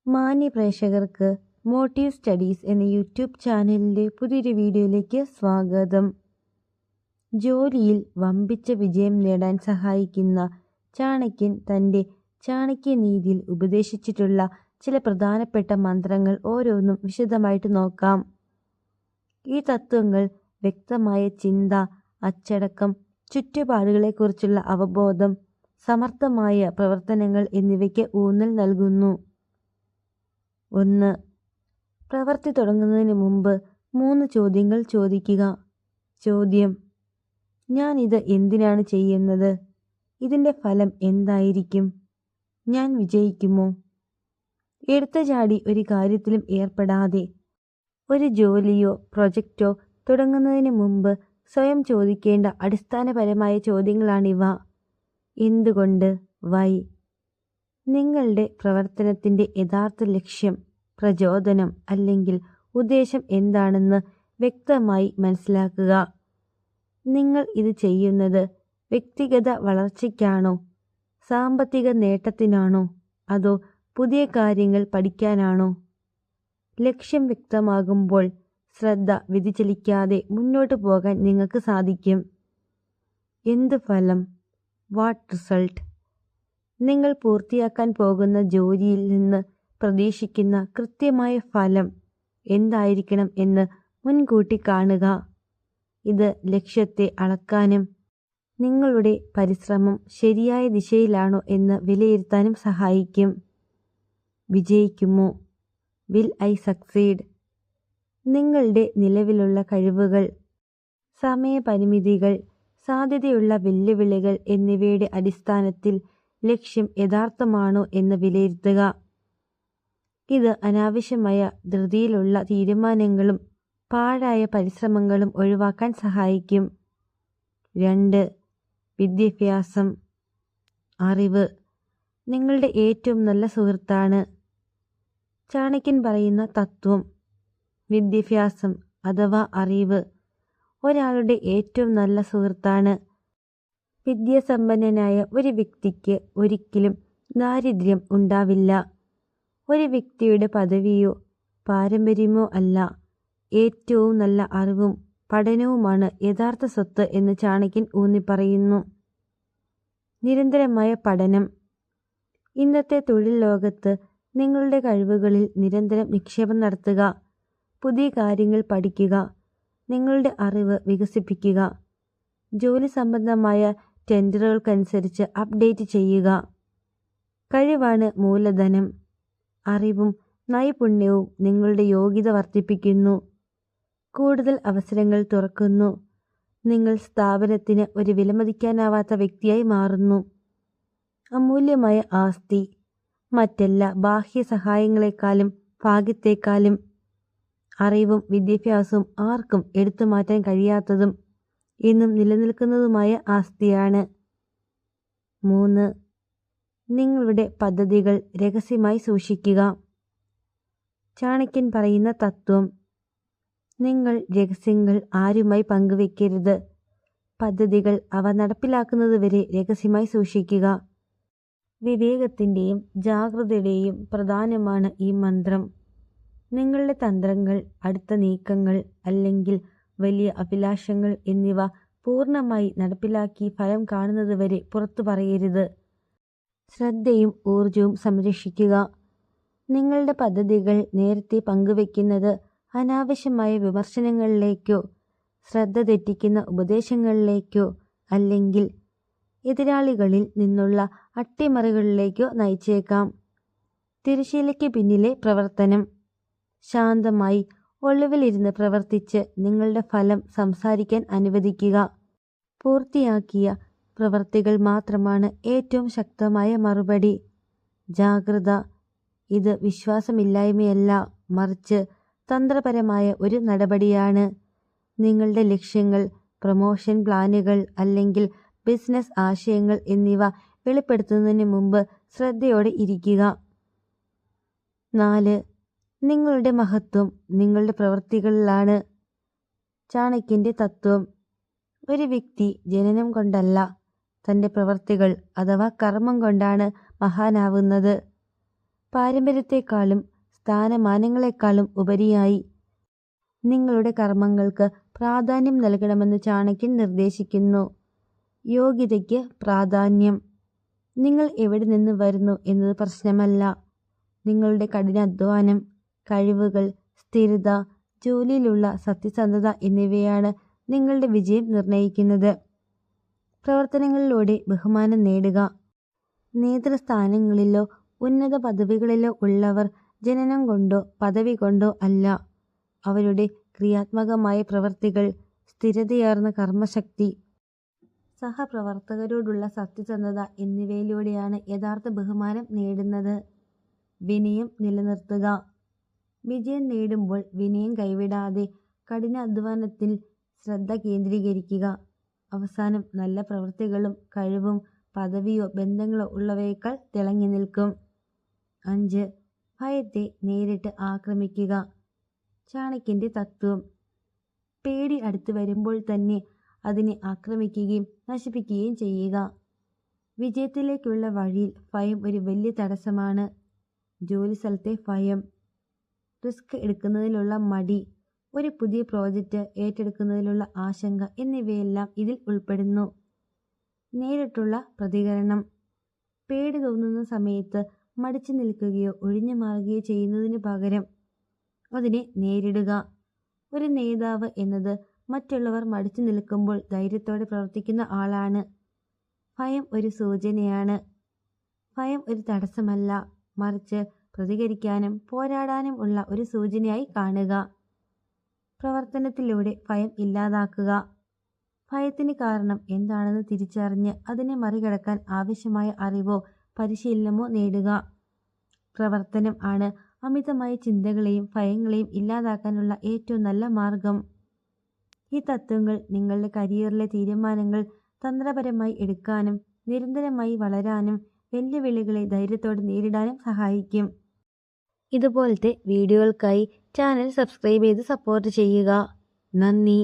മാന്യ പ്രേക്ഷകർക്ക് motive studies എന്ന യൂട്യൂബ് ചാനലിൻ്റെ പുതിയൊരു വീഡിയോയിലേക്ക് സ്വാഗതം. ജോലിയിൽ വമ്പിച്ച വിജയം നേടാൻ സഹായിക്കുന്ന ചാണക്യൻ തൻ്റെ ചാണക്യനീതിയിൽ ഉപദേശിച്ചിട്ടുള്ള ചില പ്രധാനപ്പെട്ട മന്ത്രങ്ങൾ ഓരോന്നും വിശദമായിട്ട് നോക്കാം. ഈ തത്വങ്ങൾ വ്യക്തമായ ചിന്ത, അച്ചടക്കം, ചുറ്റുപാടുകളെക്കുറിച്ചുള്ള അവബോധം, സമർത്ഥമായ പ്രവർത്തനങ്ങൾ എന്നിവയ്ക്ക് ഊന്നൽ നൽകുന്നു. 1. പ്രവൃത്തി തുടങ്ങുന്നതിന് മുമ്പ് 3 ചോദ്യങ്ങൾ ചോദിക്കുക. ചോദ്യം: ഞാൻ ഇത് എന്തിനാണ് ചെയ്യുന്നത്? ഇതിൻ്റെ ഫലം എന്തായിരിക്കും? ഞാൻ വിജയിക്കുമോ? എടുത്തുചാടി ഒരു കാര്യത്തിലും ഏർപ്പെടാതെ ഒരു ജോലിയോ പ്രൊജക്റ്റോ തുടങ്ങുന്നതിന് മുമ്പ് സ്വയം ചോദിക്കേണ്ട അടിസ്ഥാനപരമായ ചോദ്യങ്ങളാണിവ. എന്തുകൊണ്ട്? വൈ? നിങ്ങളുടെ പ്രവർത്തനത്തിൻ്റെ യഥാർത്ഥ ലക്ഷ്യം, പ്രചോദനം അല്ലെങ്കിൽ ഉദ്ദേശം എന്താണെന്ന് വ്യക്തമായി മനസ്സിലാക്കുക. നിങ്ങൾ ഇത് ചെയ്യുന്നത് വ്യക്തിഗത വളർച്ചയ്ക്കാണോ, സാമ്പത്തിക നേട്ടത്തിനാണോ, അതോ പുതിയ കാര്യങ്ങൾ പഠിക്കാനാണോ? ലക്ഷ്യം വ്യക്തമാകുമ്പോൾ ശ്രദ്ധ വ്യതിചലിക്കാതെ മുന്നോട്ട് പോകാൻ നിങ്ങൾക്ക് സാധിക്കും. എന്ത് ഫലം? What result? നിങ്ങൾ പൂർത്തിയാക്കാൻ പോകുന്ന ജോലിയിൽ നിന്ന് പ്രതീക്ഷിക്കുന്ന കൃത്യമായ ഫലം എന്തായിരിക്കണം എന്ന് മുൻകൂട്ടി കാണുക. ഇത് ലക്ഷ്യത്തെ അളക്കാനും നിങ്ങളുടെ പരിശ്രമം ശരിയായ ദിശയിലാണോ എന്ന് വിലയിരുത്താനും സഹായിക്കും. വിജയിക്കുമോ? Will I succeed? നിങ്ങളുടെ നിലവിലുള്ള കഴിവുകൾ, സമയപരിമിതികൾ, സാധ്യതയുള്ള വെല്ലുവിളികൾ എന്നിവയുടെ അടിസ്ഥാനത്തിൽ ലക്ഷ്യം യഥാർത്ഥമാണോ എന്ന് വിലയിരുത്തുക. ഇത് അനാവശ്യമായ ധൃതിയിലുള്ള തീരുമാനങ്ങളും പാഴായ പരിശ്രമങ്ങളും ഒഴിവാക്കാൻ സഹായിക്കും. 2. വിദ്യാഭ്യാസം. അറിവ് നിങ്ങളുടെ ഏറ്റവും നല്ല സുഹൃത്താണ്. ചാണക്യൻ പറയുന്ന തത്വം. വിദ്യാഭ്യാസം അഥവാ അറിവ് ഒരാളുടെ ഏറ്റവും നല്ല സുഹൃത്താണ്. വിദ്യാസമ്പന്നനായ ഒരു വ്യക്തിക്ക് ഒരിക്കലും ദാരിദ്ര്യം ഉണ്ടാവില്ല. ഒരു വ്യക്തിയുടെ പദവിയോ പാരമ്പര്യമോ അല്ല, ഏറ്റവും നല്ല അറിവും പഠനവുമാണ് യഥാർത്ഥ സ്വത്ത് എന്ന് ചാണക്യൻ ഊന്നിപ്പറയുന്നു. നിരന്തരമായ പഠനം. ഇന്നത്തെ തൊഴിൽ ലോകത്ത് നിങ്ങളുടെ കഴിവുകളിൽ നിരന്തരം നിക്ഷേപം നടത്തുക. പുതിയ കാര്യങ്ങൾ പഠിക്കുക. നിങ്ങളുടെ അറിവ് വികസിപ്പിക്കുക. ജോലി സംബന്ധമായ ടെൻഡറുകൾക്കനുസരിച്ച് അപ്ഡേറ്റ് ചെയ്യുക. കഴിവാണ് മൂലധനം. അറിവും നൈപുണ്യവും നിങ്ങളുടെ യോഗ്യത വർദ്ധിപ്പിക്കുന്നു. കൂടുതൽ അവസരങ്ങൾ തുറക്കുന്നു. നിങ്ങൾ സ്ഥാപനത്തിന് ഒരു വിലമതിക്കാനാവാത്ത വ്യക്തിയായി മാറുന്നു. അമൂല്യമായ ആസ്തി. മറ്റെല്ലാ ബാഹ്യ സഹായങ്ങളെക്കാളും ഭാഗ്യത്തെക്കാളും അറിവും വിദ്യാഭ്യാസവും ആർക്കും എടുത്തുമാറ്റാൻ കഴിയാത്തതും എന്നും നിലനിൽക്കുന്നതുമായ ആസ്തിയാണ്. 3. നിങ്ങളുടെ പദ്ധതികൾ രഹസ്യമായി സൂക്ഷിക്കുക. ചാണക്യൻ പറയുന്ന തത്വം. നിങ്ങൾ രഹസ്യങ്ങൾ ആരുമായി പങ്കുവെക്കരുത്. പദ്ധതികൾ അവ നടപ്പിലാക്കുന്നതുവരെ രഹസ്യമായി സൂക്ഷിക്കുക. വിവേകത്തിൻ്റെയും ജാഗ്രതയുടെയും പ്രധാനമാണ് ഈ മന്ത്രം. നിങ്ങളുടെ തന്ത്രങ്ങൾ, അടുത്ത നീക്കങ്ങൾ അല്ലെങ്കിൽ വലിയ അഭിലാഷങ്ങൾ എന്നിവ പൂർണ്ണമായി നടപ്പിലാക്കി ഫലം കാണുന്നതുവരെ പുറത്തു പറയരുത്. ശ്രദ്ധയും ഊർജവും സംരക്ഷിക്കുക. നിങ്ങളുടെ പദ്ധതികൾ നേരത്തെ പങ്കുവെക്കുന്നത് അനാവശ്യമായ വിമർശനങ്ങളിലേക്കോ ശ്രദ്ധ തെറ്റിക്കുന്ന ഉപദേശങ്ങളിലേക്കോ അല്ലെങ്കിൽ എതിരാളികളിൽ നിന്നുള്ള അട്ടിമറികളിലേക്കോ നയിച്ചേക്കാം. തിരശ്ശീലയ്ക്ക് പിന്നിലെ പ്രവർത്തനം. ശാന്തമായി ഒളിവിലിരുന്ന് പ്രവർത്തിച്ച് നിങ്ങളുടെ ഫലം സംസാരിക്കാൻ അനുവദിക്കുക. പൂർത്തിയാക്കിയ പ്രവൃത്തികൾ മാത്രമാണ് ഏറ്റവും ശക്തമായ മറുപടി. ജാഗ്രത. ഇത് വിശ്വാസമില്ലായ്മയല്ല, മറിച്ച് തന്ത്രപരമായ ഒരു നടപടിയാണ്. നിങ്ങളുടെ ലക്ഷ്യങ്ങൾ, പ്രൊമോഷൻ പ്ലാനുകൾ അല്ലെങ്കിൽ ബിസിനസ് ആശയങ്ങൾ എന്നിവ വെളിപ്പെടുത്തുന്നതിന് മുമ്പ് ശ്രദ്ധയോടെ ഇരിക്കുക. 4. നിങ്ങളുടെ മഹത്വം നിങ്ങളുടെ പ്രവൃത്തികളിലാണ്. ചാണക്യൻ്റെ തത്വം. ഒരു വ്യക്തി ജനനം കൊണ്ടല്ല, തൻ്റെ പ്രവൃത്തികൾ അഥവാ കർമ്മം കൊണ്ടാണ് മഹാനാവുന്നത്. പാരമ്പര്യത്തെക്കാളും സ്ഥാനമാനങ്ങളെക്കാളും ഉപരിയായി നിങ്ങളുടെ കർമ്മങ്ങൾക്ക് പ്രാധാന്യം നൽകണമെന്ന് ചാണക്യൻ നിർദ്ദേശിക്കുന്നു. യോഗ്യതയ്ക്ക് പ്രാധാന്യം. നിങ്ങൾ എവിടെ നിന്ന് വരുന്നു എന്നത് പ്രശ്നമല്ല. നിങ്ങളുടെ കഠിനാധ്വാനം, കഴിവുകൾ, സ്ഥിരത, ജോലിയിലുള്ള സത്യസന്ധത എന്നിവയാണ് നിങ്ങളുടെ വിജയം നിർണ്ണയിക്കുന്നത്. പ്രവർത്തനങ്ങളിലൂടെ ബഹുമാനം നേടുക. നേതൃസ്ഥാനങ്ങളിലോ ഉന്നത പദവികളിലോ ഉള്ളവർ ജനനം കൊണ്ടോ പദവി കൊണ്ടോ അല്ല. അവരുടെ ക്രിയാത്മകമായ പ്രവൃത്തികൾ, സ്ഥിരതയാർന്ന കർമ്മശക്തി, സഹപ്രവർത്തകരോടുള്ള സത്യസന്ധത എന്നിവയിലൂടെയാണ് യഥാർത്ഥ ബഹുമാനം നേടുന്നത്. വിനയം നിലനിർത്തുക. വിജയം നേടുമ്പോൾ വിനയം കൈവിടാതെ കഠിനാധ്വാനത്തിൽ ശ്രദ്ധ കേന്ദ്രീകരിക്കുക. അവസാനം നല്ല പ്രവൃത്തികളും കഴിവും പദവിയോ ബന്ധങ്ങളോ ഉള്ളവയേക്കാൾ തിളങ്ങി നിൽക്കും. 5. ഭയത്തെ നേരിട്ട് ആക്രമിക്കുക. ചാണക്യന്റെ തത്വം. പേടി അടുത്തു വരുമ്പോൾ തന്നെ അതിനെ ആക്രമിക്കുകയും നശിപ്പിക്കുകയും ചെയ്യുക. വിജയത്തിലേക്കുള്ള വഴിയിൽ ഭയം ഒരു വലിയ തടസ്സമാണ്. ജോലിസ്ഥലത്തെ ഭയം, റിസ്ക് എടുക്കുന്നതിലുള്ള മടി, ഒരു പുതിയ പ്രോജക്റ്റ് ഏറ്റെടുക്കുന്നതിലുള്ള ആശങ്ക എന്നിവയെല്ലാം ഇതിൽ ഉൾപ്പെടുന്നു. നേരിട്ടുള്ള പ്രതികരണം. പേടി തോന്നുന്ന സമയത്ത് മടിച്ചു നിൽക്കുകയോ ഒഴിഞ്ഞു മാറുകയോ ചെയ്യുന്നതിനു പകരം അതിനെ നേരിടുക. ഒരു നേതാവ് എന്നത് മറ്റുള്ളവർ മടിച്ചു നിൽക്കുമ്പോൾ ധൈര്യത്തോടെ പ്രവർത്തിക്കുന്ന ആളാണ്. ഭയം ഒരു സൂചനയാണ്. ഭയം ഒരു തടസ്സമല്ല, മറിച്ച് പ്രതികരിക്കാനും പോരാടാനും ഉള്ള ഒരു സൂചനയായി കാണുക. പ്രവർത്തനത്തിലൂടെ ഭയം ഇല്ലാതാക്കുക. ഭയത്തിന് കാരണം എന്താണെന്ന് തിരിച്ചറിഞ്ഞ് അതിനെ മറികടക്കാൻ ആവശ്യമായ അറിവോ പരിശീലനമോ നേടുക. പ്രവർത്തനം ആണ് അമിതമായ ചിന്തകളെയും ഭയങ്ങളെയും ഇല്ലാതാക്കാനുള്ള ഏറ്റവും നല്ല മാർഗം. ഈ തത്വങ്ങൾ നിങ്ങളുടെ കരിയറിലെ തീരുമാനങ്ങൾ തന്ത്രപരമായി എടുക്കാനും നിരന്തരമായി വളരാനും വെല്ലുവിളികളെ ധൈര്യത്തോടെ നേരിടാനും സഹായിക്കും. ഇതുപോലത്തെ വീഡിയോകൾക്കായി ചാനൽ സബ്സ്ക്രൈബ് ചെയ്ത് സപ്പോർട്ട് ചെയ്യുക. നന്ദി.